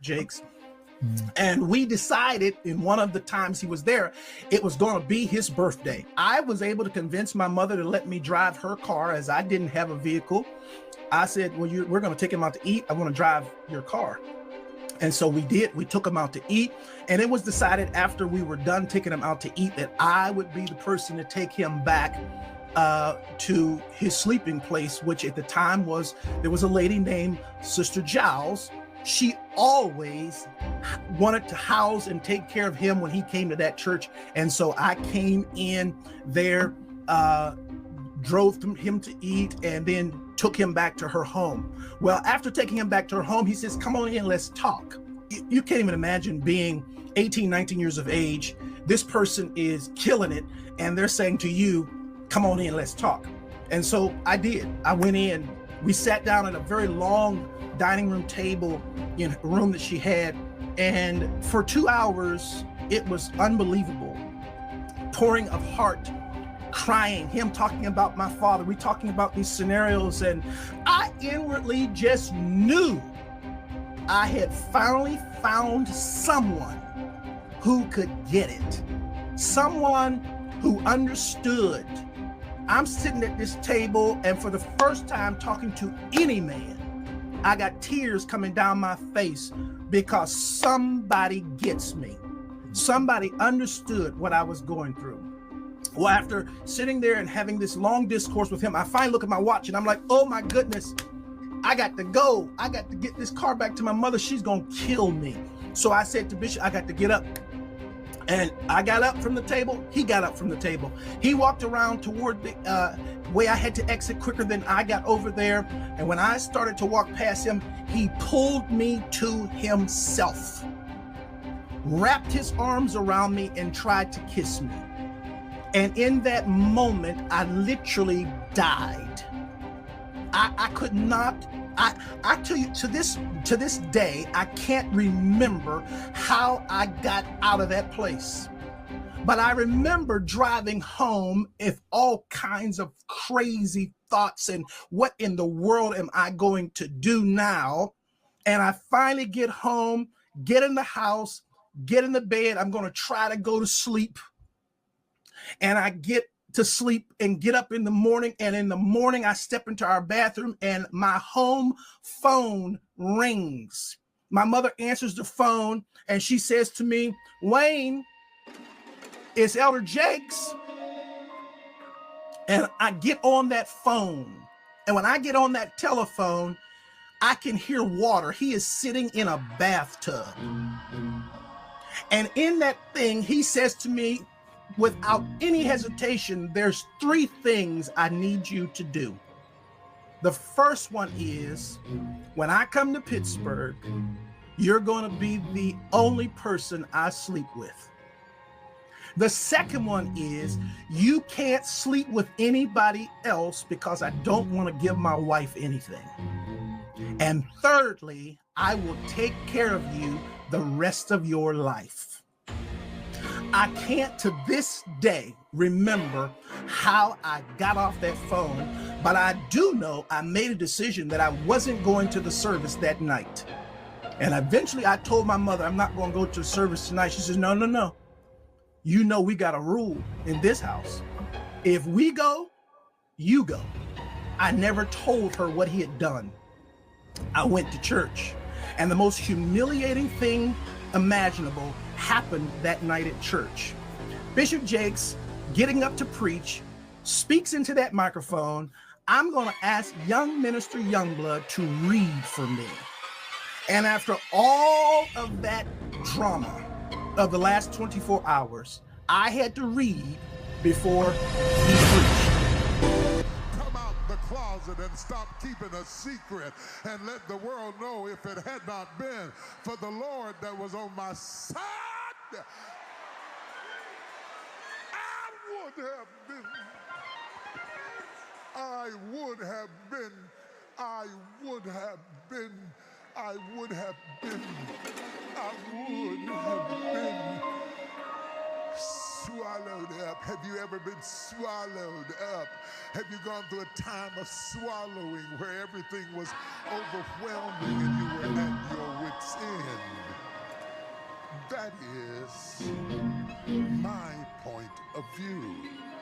Jakes. And we decided in one of the times he was there, it was going to be his birthday. I was able to convince my mother to let me drive her car as I didn't have a vehicle. I said, well, we're going to take him out to eat. I want to drive your car. And so we did. We took him out to eat. And it was decided after we were done taking him out to eat that I would be the person to take him back to his sleeping place, which at the time there was a lady named Sister Giles. She always wanted to house and take care of him when he came to that church. And so I came in there, drove him to eat, and then took him back to her home. Well, after taking him back to her home, he says, come on in, let's talk. You can't even imagine being 18, 19 years of age. This person is killing it. And they're saying to you, come on in, let's talk. And so I did. I went in, we sat down at a very long dining room table in a room that she had. And for 2 hours, it was unbelievable. Pouring of heart, crying, him talking about my father, we talking about these scenarios. And I inwardly just knew I had finally found someone who could get it. Someone who understood. I'm sitting at this table, and for the first time talking to any man, I got tears coming down my face because somebody gets me. Somebody understood what I was going through. Well, after sitting there and having this long discourse with him, I finally look at my watch and I'm like, oh my goodness, I got to go. I got to get this car back to my mother. She's going to kill me. So I said to Bishop, I got to get up. And I got up from the table. He got up from the table. He walked around toward the way I had to exit quicker than I got over there. And when I started to walk past him, he pulled me to himself, wrapped his arms around me and tried to kiss me. And in that moment, I literally died. I could not, I tell you, to this day, I can't remember how I got out of that place. But I remember driving home with all kinds of crazy thoughts and what in the world am I going to do now? And I finally get home, get in the house, get in the bed. I'm going to try to go to sleep. And I get to sleep and get up in the morning. And in the morning, I step into our bathroom and my home phone rings. My mother answers the phone and she says to me, Wayne, it's Elder Jakes. And I get on that phone. And when I get on that telephone, I can hear water. He is sitting in a bathtub. And in that thing, he says to me, without any hesitation, there's 3 things I need you to do. The first one is, when I come to Pittsburgh, you're going to be the only person I sleep with. The second one is, you can't sleep with anybody else because I don't want to give my wife anything. And thirdly, I will take care of you the rest of your life. I can't to this day remember how I got off that phone, but I do know I made a decision that I wasn't going to the service that night. And eventually I told my mother, I'm not going to go to the service tonight. She says, no, no, no. You know, we got a rule in this house. If we go, you go. I never told her what he had done. I went to church, and the most humiliating thing imaginable happened that night at church. Bishop Jakes, getting up to preach, speaks into that microphone. I'm going to ask young minister Youngblood to read for me. And after all of that drama of the last 24 hours, I had to read before he preached. Come out the closet and stop keeping a secret and let the world know, if it had not been for the Lord that was on my side, I would have been, I would have been swallowed up. Have you ever been swallowed up? Have you gone through a time of swallowing where everything was overwhelming and you were at your wit's end? That is my point of view.